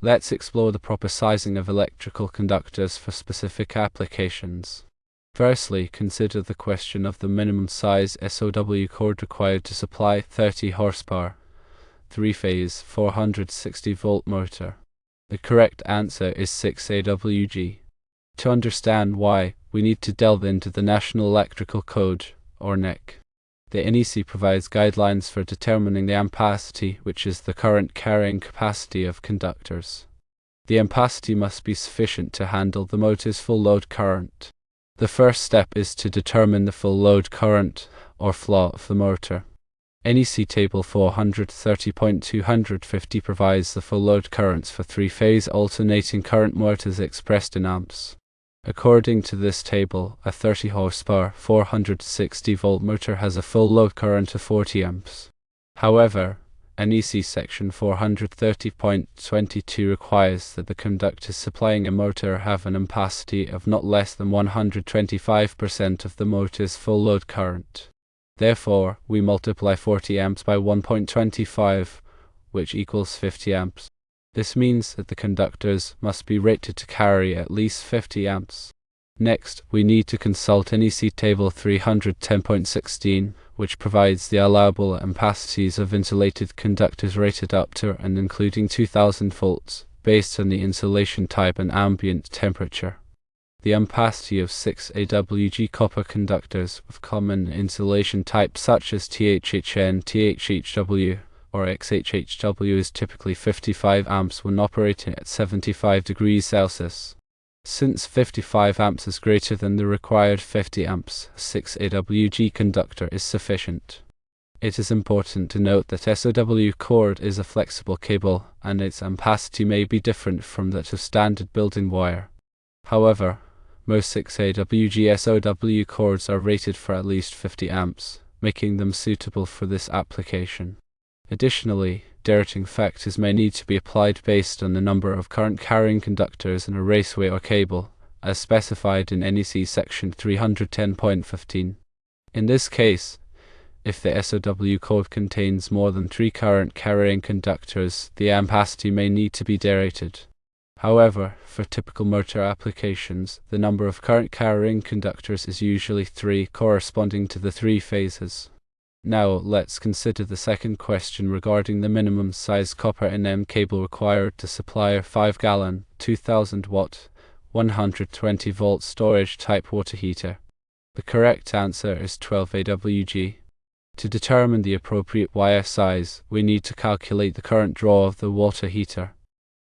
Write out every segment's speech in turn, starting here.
Let's explore the proper sizing of electrical conductors for specific applications. Firstly, consider the question of the minimum size SOW cord required to supply 30 horsepower, 3-phase, 460-volt motor. The correct answer is 6 AWG. To understand why, we need to delve into the National Electrical Code, or NEC. The NEC provides guidelines for determining the ampacity, which is the current carrying capacity of conductors. The ampacity must be sufficient to handle the motor's full load current. The first step is to determine the full load current, or FLO, of the motor. NEC Table 430.250 provides the full load currents for 3-phase alternating current motors expressed in amps. According to this table, a 30 horsepower, 460-volt motor has a full load current of 40 amps. However, NEC Section 430.22 requires that the conductors supplying a motor have an ampacity of not less than 125% of the motor's full load current. Therefore, we multiply 40 amps by 1.25, which equals 50 amps. This means that the conductors must be rated to carry at least 50 amps. Next, we need to consult NEC Table 310.16, which provides the allowable ampacities of insulated conductors rated up to and including 2000 volts, based on the insulation type and ambient temperature. The ampacity of 6 AWG copper conductors with common insulation types such as THHN, THHW, or XHHW is typically 55 amps when operating at 75 degrees Celsius. Since 55 amps is greater than the required 50 amps, a 6 AWG conductor is sufficient. It is important to note that SOW cord is a flexible cable, and its ampacity may be different from that of standard building wire. However, most 6 AWG SOW cords are rated for at least 50 amps, making them suitable for this application. Additionally, derating factors may need to be applied based on the number of current-carrying conductors in a raceway or cable, as specified in NEC Section 310.15. In this case, if the SOW cord contains more than 3 current-carrying conductors, the ampacity may need to be derated. However, for typical motor applications, the number of current-carrying conductors is usually 3, corresponding to the 3 phases. Now, let's consider the second question regarding the minimum size copper NM cable required to supply a 5-gallon, 2000-watt, 120-volt storage type water heater. The correct answer is 12 AWG. To determine the appropriate wire size, we need to calculate the current draw of the water heater.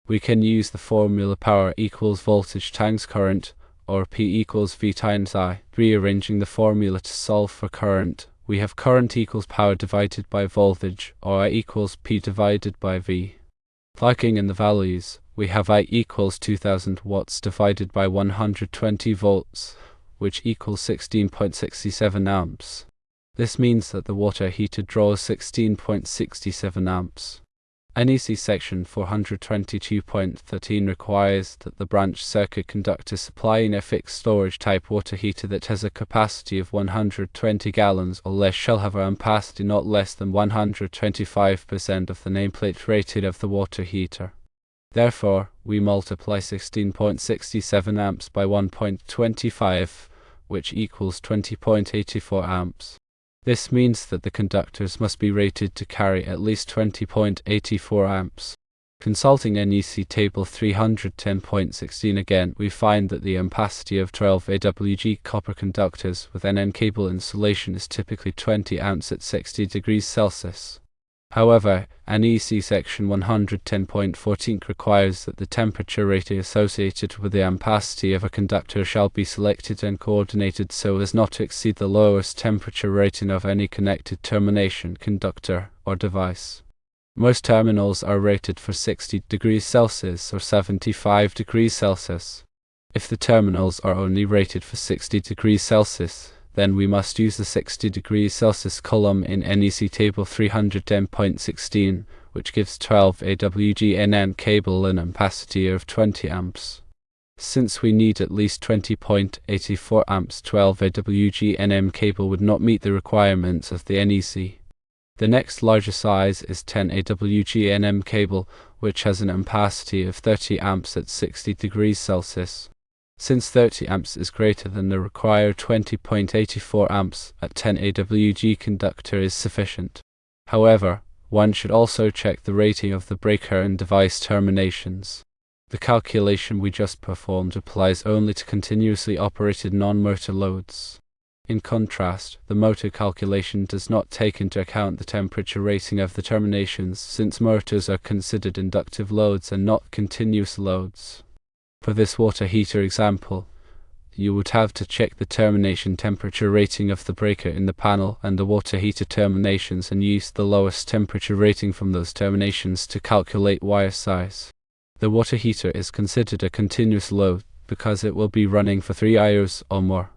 We can use the formula power equals voltage times current, or P equals V times I. Rearranging the formula to solve for current, we have current equals power divided by voltage, or I equals P divided by V. Plugging in the values, we have I equals 2000 watts divided by 120 volts, which equals 16.67 amps. This means that the water heater draws 16.67 amps. NEC Section 422.13 requires that the branch circuit conductor supplying a fixed storage type water heater that has a capacity of 120 gallons or less shall have an ampacity not less than 125% of the nameplate rated of the water heater. Therefore, we multiply 16.67 amps by 1.25, which equals 20.84 amps. This means that the conductors must be rated to carry at least 20.84 amps. Consulting NEC Table 310.16 again, we find that the ampacity of 12 AWG copper conductors with NM cable insulation is typically 20 amps at 60 degrees Celsius. However, NEC Section 110.14 requires that the temperature rating associated with the ampacity of a conductor shall be selected and coordinated so as not to exceed the lowest temperature rating of any connected termination, conductor, or device. Most terminals are rated for 60 degrees Celsius or 75 degrees Celsius. If the terminals are only rated for 60 degrees Celsius, then we must use the 60 degrees Celsius column in NEC Table 310.16, which gives 12 AWG NM cable an ampacity of 20 amps. Since we need at least 20.84 amps, 12 AWG NM cable would not meet the requirements of the NEC. The next larger size is 10 AWG NM cable, which has an ampacity of 30 amps at 60 degrees Celsius. Since 30 amps is greater than the required 20.84 amps, a 10 AWG conductor is sufficient. However, one should also check the rating of the breaker and device terminations. The calculation we just performed applies only to continuously operated non-motor loads. In contrast, the motor calculation does not take into account the temperature rating of the terminations, since motors are considered inductive loads and not continuous loads. For this water heater example, you would have to check the termination temperature rating of the breaker in the panel and the water heater terminations and use the lowest temperature rating from those terminations to calculate wire size. The water heater is considered a continuous load because it will be running for 3 hours or more.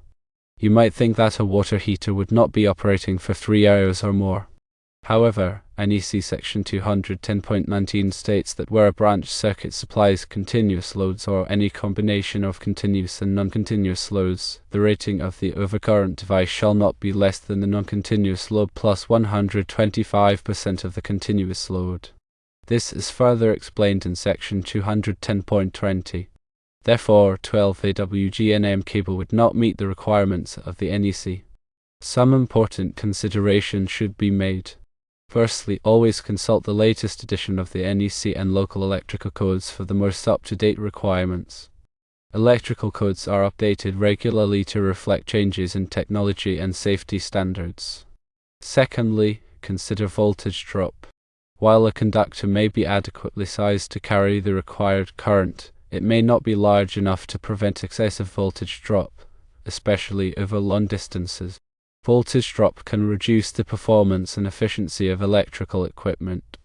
You might think that a water heater would not be operating for 3 hours or more. However, NEC section 210.19 states that where a branch circuit supplies continuous loads or any combination of continuous and non-continuous loads, the rating of the overcurrent device shall not be less than the non-continuous load plus 125% of the continuous load. This is further explained in section 210.20. Therefore, 12 AWG NM cable would not meet the requirements of the NEC. Some important considerations should be made. Firstly, always consult the latest edition of the NEC and local electrical codes for the most up-to-date requirements. Electrical codes are updated regularly to reflect changes in technology and safety standards. Secondly, consider voltage drop. While a conductor may be adequately sized to carry the required current, it may not be large enough to prevent excessive voltage drop, especially over long distances. Voltage drop can reduce the performance and efficiency of electrical equipment.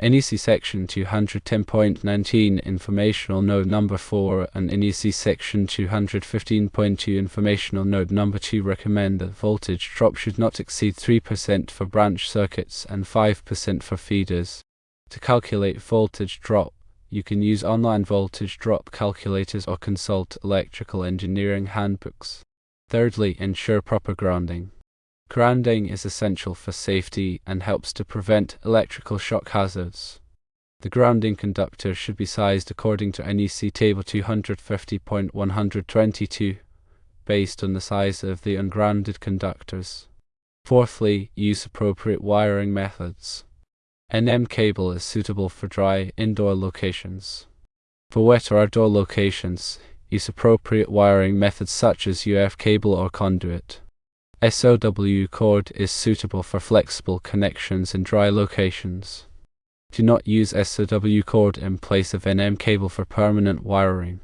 NEC section 210.19 Informational Node number 4 and NEC section 215.2 Informational Node number 2 recommend that voltage drop should not exceed 3% for branch circuits and 5% for feeders. To calculate voltage drop, you can use online voltage drop calculators or consult electrical engineering handbooks. Thirdly, ensure proper grounding. Grounding is essential for safety and helps to prevent electrical shock hazards. The grounding conductor should be sized according to NEC table 250.122, based on the size of the ungrounded conductors. Fourthly, use appropriate wiring methods. NM cable is suitable for dry, indoor locations. For wet or outdoor locations, use appropriate wiring methods such as UF cable or conduit. SOW cord is suitable for flexible connections in dry locations. Do not use SOW cord in place of NM cable for permanent wiring.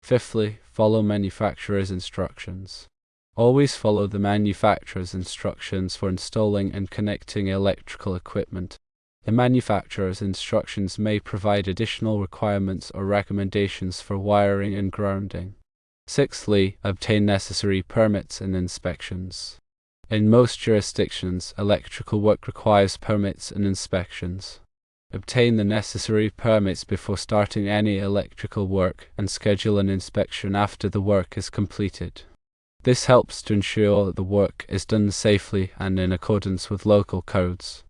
Fifthly, follow manufacturer's instructions. Always follow the manufacturer's instructions for installing and connecting electrical equipment. The manufacturer's instructions may provide additional requirements or recommendations for wiring and grounding. Sixthly, obtain necessary permits and inspections. In most jurisdictions, electrical work requires permits and inspections. Obtain the necessary permits before starting any electrical work and schedule an inspection after the work is completed. This helps to ensure that the work is done safely and in accordance with local codes.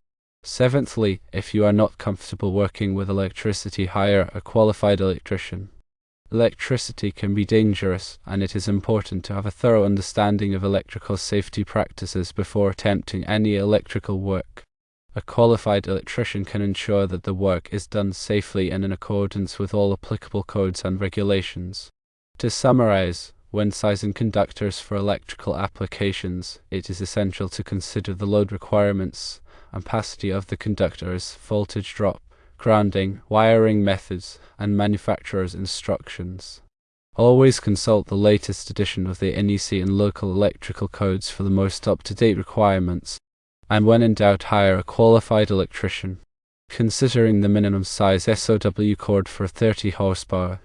Seventhly, if you are not comfortable working with electricity, hire a qualified electrician. Electricity can be dangerous, and it is important to have a thorough understanding of electrical safety practices before attempting any electrical work. A qualified electrician can ensure that the work is done safely and in accordance with all applicable codes and regulations. To summarize, when sizing conductors for electrical applications, it is essential to consider the load requirements, ampacity of the conductors, voltage drop, grounding, wiring methods, and manufacturer's instructions. Always consult the latest edition of the NEC and local electrical codes for the most up-to-date requirements, and when in doubt, hire a qualified electrician. Considering the minimum size SOW cord for a 30 horsepower,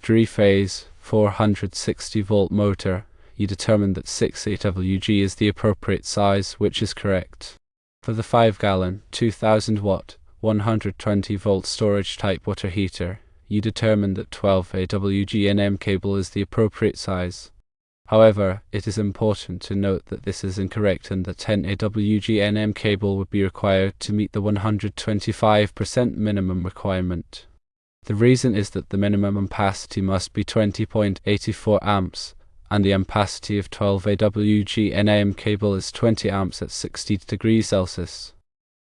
3-phase, 460 volt motor, you determine that 6 AWG is the appropriate size, which is correct. For the 5-gallon, 2000 watt, 120 volt storage type water heater, you determine that 12 AWG NM cable is the appropriate size. However, it is important to note that this is incorrect and that 10 AWG NM cable would be required to meet the 125% minimum requirement. The reason is that the minimum ampacity must be 20.84 amps, and the ampacity of 12 AWG NM cable is 20 amps at 60 degrees Celsius.